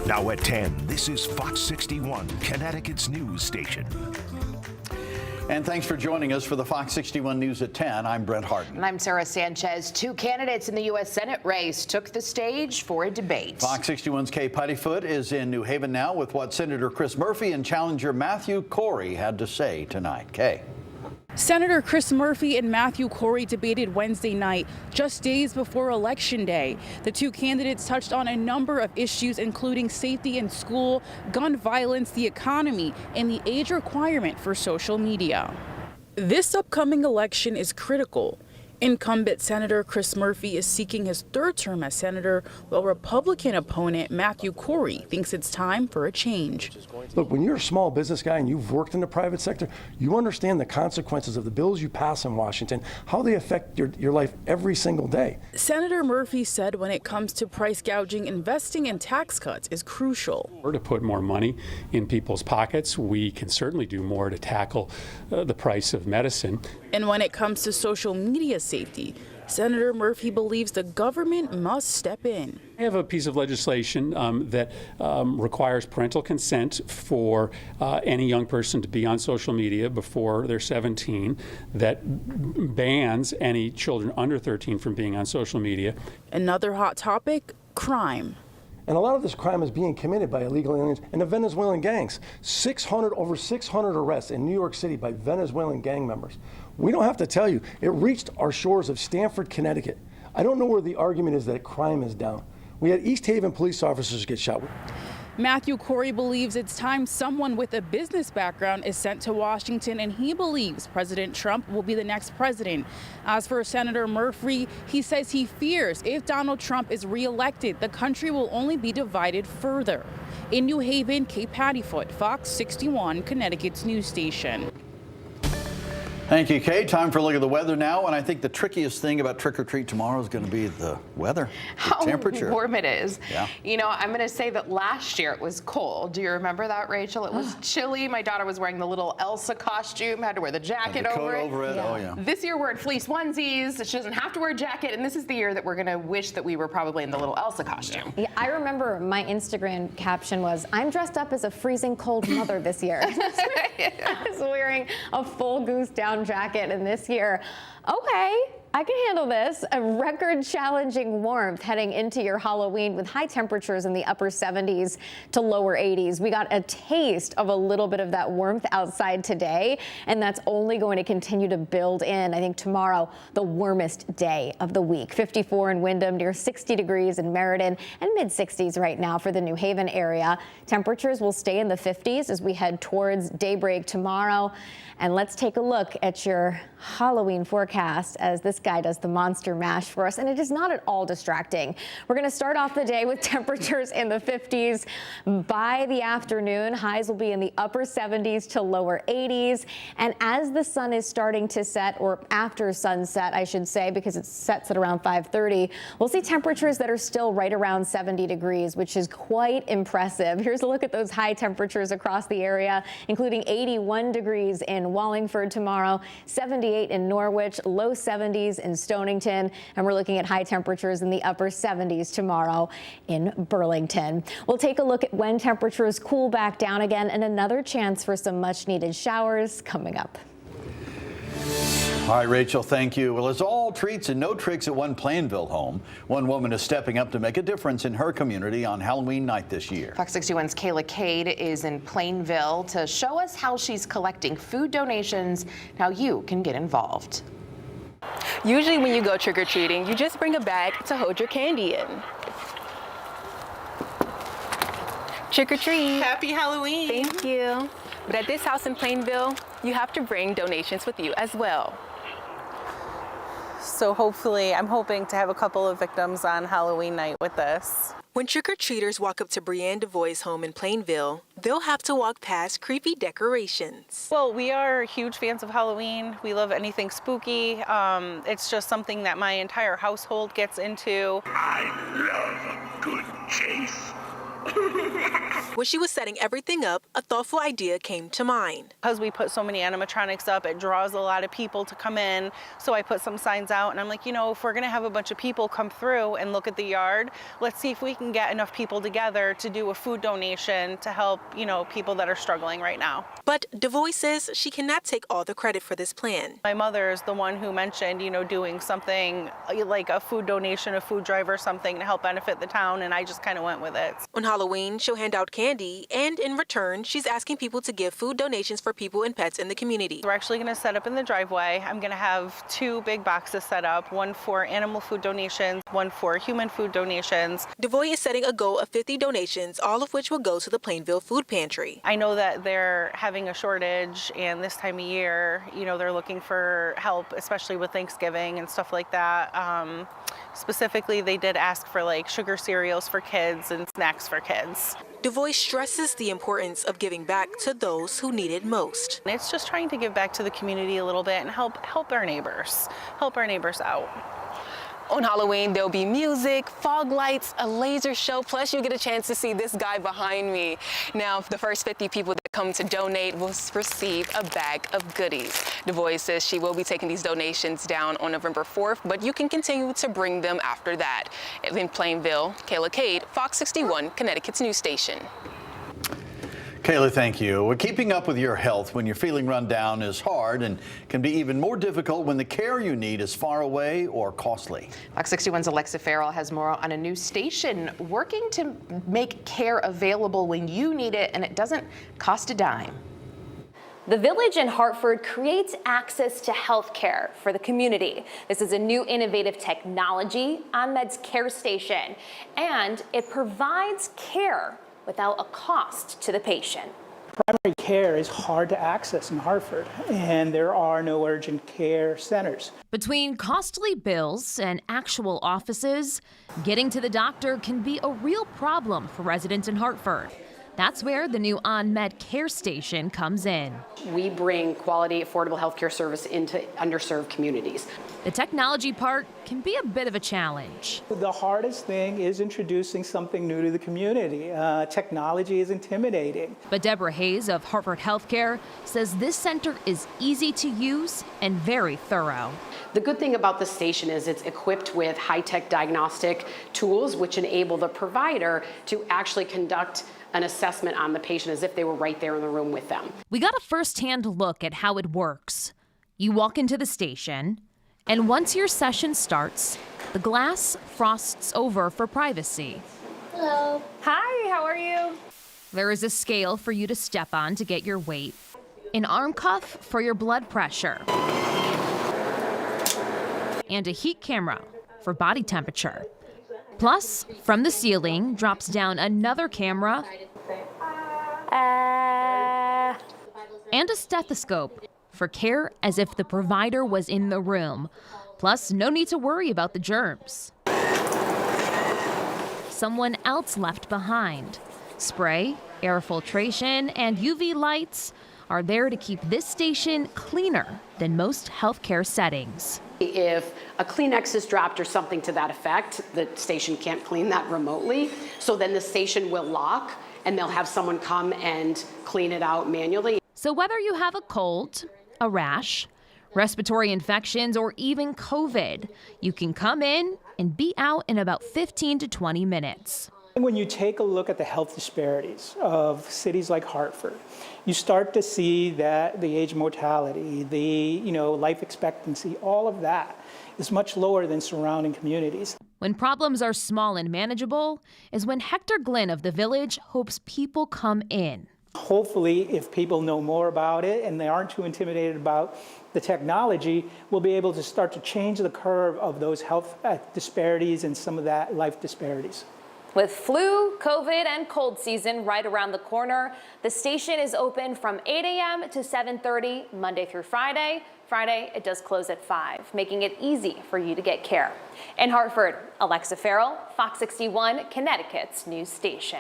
Now at 10, this is Fox 61, Connecticut's news station. And thanks for joining us for the Fox 61 News at 10. I'm Brent Harden. And I'm Sarah Sanchez. Two candidates in the U.S. Senate race took the stage for a debate. Fox 61's Kay Puttyfoot is in New Haven now with what Senator Chris Murphy and challenger Matthew Corey had to say tonight. Kay. Senator Chris Murphy and Matthew Corey debated Wednesday night, just days before Election Day. The two candidates touched on a number of issues, including safety in school, gun violence, the economy, and the age requirement for social media. This upcoming election is critical. Incumbent Senator Chris Murphy is seeking his third term as senator, while Republican opponent Matthew Corey thinks it's time for a change. Look, when you're a small business guy and you've worked in the private sector, you understand the consequences of the bills you pass in Washington, how they affect your life every single day. Senator Murphy said when it comes to price gouging, investing in tax cuts is crucial. To put more money in people's pockets, we can certainly do more to tackle the price of medicine. And when it comes to social media safety, Senator Murphy believes the government must step in. I have a piece of legislation that requires parental consent for any young person to be on social media before they're 17, that bans any children under 13 from being on social media. Another hot topic, crime. And a lot of this crime is being committed by illegal aliens and the Venezuelan gangs. Over 600 arrests in New York City by Venezuelan gang members. We don't have to tell you, it reached our shores of Stamford, Connecticut. I don't know where the argument is that crime is down. We had East Haven police officers get shot. Matthew Corey believes it's time someone with a business background is sent to Washington, and he believes President Trump will be the next president. As for Senator Murphy, he says he fears if Donald Trump is reelected, the country will only be divided further. In New Haven, Kay Puttyfoot, Fox 61, Connecticut's news station. Thank you, Kay. Time for a look at the weather now. And I think the trickiest thing about trick-or-treat tomorrow is going to be the weather, the temperature. How warm it is. Yeah. You know, I'm going to say that last year it was cold. Do you remember that, Rachel? It was chilly. My daughter was wearing the little Elsa costume, had to wear the jacket over it. Yeah. Oh, yeah. This year we're in fleece onesies. She doesn't have to wear a jacket. And this is the year that we're going to wish that we were probably in the little Elsa costume. Yeah, I remember my Instagram caption was, "I'm dressed up as a freezing cold mother this year." I was wearing a full goose down jacket, and this year, okay, I can handle this. A record challenging warmth heading into your Halloween with high temperatures in the upper 70s to lower 80s. We got a taste of a little bit of that warmth outside today, and that's only going to continue to build in. I think tomorrow, the warmest day of the week. 54 in Windham, near 60 degrees in Meriden, and mid 60s right now for the New Haven area. Temperatures will stay in the 50s as we head towards daybreak tomorrow. And let's take a look at your Halloween forecast as this guy does the monster mash for us. And it is not at all distracting. We're going to start off the day with temperatures in the 50s. By the afternoon, highs will be in the upper 70s to lower 80s. And as the sun is starting to set, or after sunset, I should say, because it sets at around 5:30, we'll see temperatures that are still right around 70 degrees, which is quite impressive. Here's a look at those high temperatures across the area, including 81 degrees in Wallingford tomorrow, 78 in Norwich, low 70s in Stonington, and we're looking at high temperatures in the upper 70s tomorrow in Burlington. We'll take a look at when temperatures cool back down again, and another chance for some much needed showers coming up. All right, Rachel, thank you. Well, it's all treats and no tricks at one Plainville home. One woman is stepping up to make a difference in her community on Halloween night this year. Fox 61's Kayla Cade is in Plainville to show us how she's collecting food donations and how you can get involved. Usually when you go trick-or-treating, you just bring a bag to hold your candy in. Trick-or-treat. Happy Halloween. Thank you. But at this house in Plainville, you have to bring donations with you as well. So hopefully, I'm hoping to have a couple of victims on Halloween night with this. When trick-or-treaters walk up to Brianne DeVoy's home in Plainville, they'll have to walk past creepy decorations. Well, we are huge fans of Halloween. We love anything spooky. It's just something that my entire household gets into. I love a good chase. When she was setting everything up, a thoughtful idea came to mind. Because we put so many animatronics up, it draws a lot of people to come in. So I put some signs out and I'm like, you know, if we're gonna have a bunch of people come through and look at the yard, let's see if we can get enough people together to do a food donation to help, you know, people that are struggling right now. But DeVoy says she cannot take all the credit for this plan. My mother is the one who mentioned, you know, doing something like a food donation, a food drive or something to help benefit the town, and I just kind of went with it. On Halloween, she'll hand out candy, and in return, she's asking people to give food donations for people and pets in the community. We're actually going to set up in the driveway. I'm going to have 2 big boxes set up, one for animal food donations, one for human food donations. DeVoy is setting a goal of 50 donations, all of which will go to the Plainville Food Pantry. I know that they're having a shortage, and this time of year, you know, they're looking for help, especially with Thanksgiving and stuff like that. Specifically, they did ask for like sugar cereals for kids and snacks for kids. DeVoy stresses the importance of giving back to those who need it most. It's just trying to give back to the community a little bit and help our neighbors out. On Halloween, there'll be music, fog lights, a laser show, plus you get a chance to see this guy behind me. Now, the first 50 people that come to donate will receive a bag of goodies. DeVoy says she will be taking these donations down on November 4th, but you can continue to bring them after that. In Plainville, Kayla Cade, Fox 61, Connecticut's news station. Kayla, thank you. Well, keeping up with your health when you're feeling run down is hard and can be even more difficult when the care you need is far away or costly. Fox 61's Alexa Farrell has more on a new station working to make care available when you need it, and it doesn't cost a dime. The Village in Hartford creates access to health care for the community. This is a new innovative technology, OnMed's Care Station, and it provides care without a cost to the patient. Primary care is hard to access in Hartford, and there are no urgent care centers. Between costly bills and actual offices, getting to the doctor can be a real problem for residents in Hartford. That's where the new OnMed Care Station comes in. We bring quality, affordable healthcare service into underserved communities. The technology part can be a bit of a challenge. The hardest thing is introducing something new to the community. Technology is intimidating. But Deborah Hayes of Hartford Healthcare says this center is easy to use and very thorough. The good thing about the station is it's equipped with high-tech diagnostic tools which enable the provider to actually conduct an assessment on the patient as if they were right there in the room with them. We got a first-hand look at how it works. You walk into the station, and once your session starts, the glass frosts over for privacy. Hello. Hi, how are you? There is a scale for you to step on to get your weight, an arm cuff for your blood pressure, and a heat camera for body temperature. Plus, from the ceiling drops down another camera and a stethoscope for care as if the provider was in the room. Plus, no need to worry about the germs someone else left behind. Spray, air filtration, and UV lights are there to keep this station cleaner than most healthcare settings. If a Kleenex is dropped or something to that effect, the station can't clean that remotely. So then the station will lock and they'll have someone come and clean it out manually. So whether you have a cold, a rash, respiratory infections, or even COVID, you can come in and be out in about 15 to 20 minutes. When you take a look at the health disparities of cities like Hartford, you start to see that the age mortality, the life expectancy, all of that is much lower than surrounding communities. When problems are small and manageable is when Hector Glynn of the Village hopes people come in. Hopefully, if people know more about it and they aren't too intimidated about the technology, we'll be able to start to change the curve of those health disparities and some of that life disparities. With flu, COVID, and cold season right around the corner, the station is open from 8 a.m. to 7:30, Monday through Friday. Friday, it does close at 5, making it easy for you to get care. In Hartford, Alexa Farrell, Fox 61, Connecticut's news station.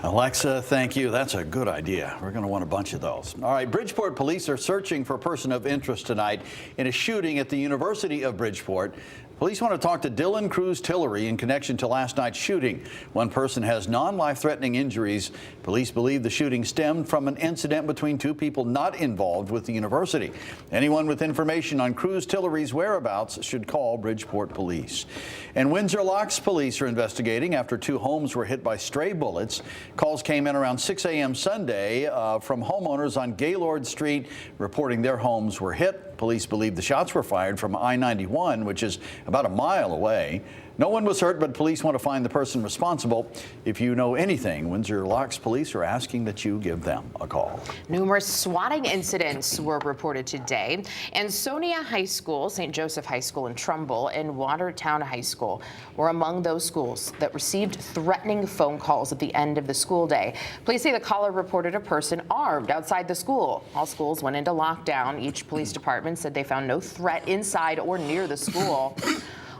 Alexa, thank you. That's a good idea. We're going to want a bunch of those. All right, Bridgeport police are searching for a person of interest tonight in a shooting at the University of Bridgeport. Police want to talk to Dylan Cruz Tillery in connection to last night's shooting. One person has non-life-threatening injuries. Police believe the shooting stemmed from an incident between two people not involved with the university. Anyone with information on Cruz Tillery's whereabouts should call Bridgeport Police. And Windsor Locks police are investigating after two homes were hit by stray bullets. Calls came in around 6 a.m. Sunday from homeowners on Gaylord Street reporting their homes were hit. Police believe the shots were fired from I-91, which is about a mile away. No one was hurt, but police want to find the person responsible. If you know anything, Windsor Locks police are asking that you give them a call. Numerous swatting incidents were reported today. Ansonia High School, St. Joseph High School in Trumbull, and Watertown High School were among those schools that received threatening phone calls at the end of the school day. Police say the caller reported a person armed outside the school. All schools went into lockdown. Each police department said they found no threat inside or near the school.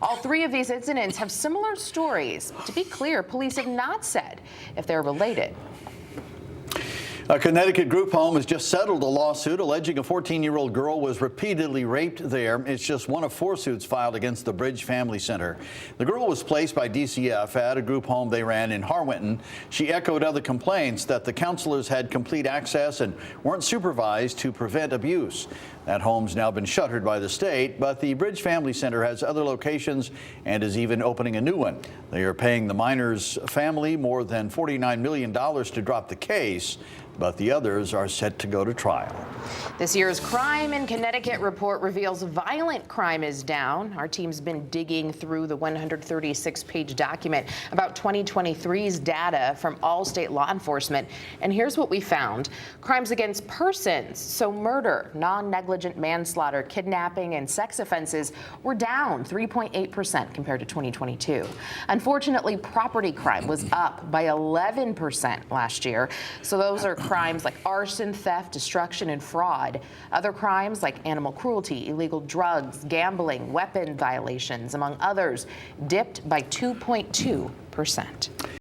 All three of these incidents have similar stories. To be clear, police have not said if they're related. A Connecticut group home has just settled a lawsuit alleging a 14-year-old girl was repeatedly raped there. It's just one of 4 suits filed against the Bridge Family Center. The girl was placed by DCF at a group home they ran in Harwinton. She echoed other complaints that the counselors had complete access and weren't supervised to prevent abuse. That home's now been shuttered by the state, but the Bridge Family Center has other locations and is even opening a new one. They are paying the minor's family more than $49 million to drop the case, but the others are set to go to trial. This year's Crime in Connecticut report reveals violent crime is down. Our team's been digging through the 136-page document about 2023's data from all state law enforcement. And here's what we found. Crimes against persons, so murder, non-negligent manslaughter, kidnapping, and sex offenses were down 3.8% compared to 2022. Unfortunately, property crime was up by 11% last year. So those are crimes like arson, theft, destruction, and fraud. Other crimes like animal cruelty, illegal drugs, gambling, weapon violations, among others, dipped by 2.2%.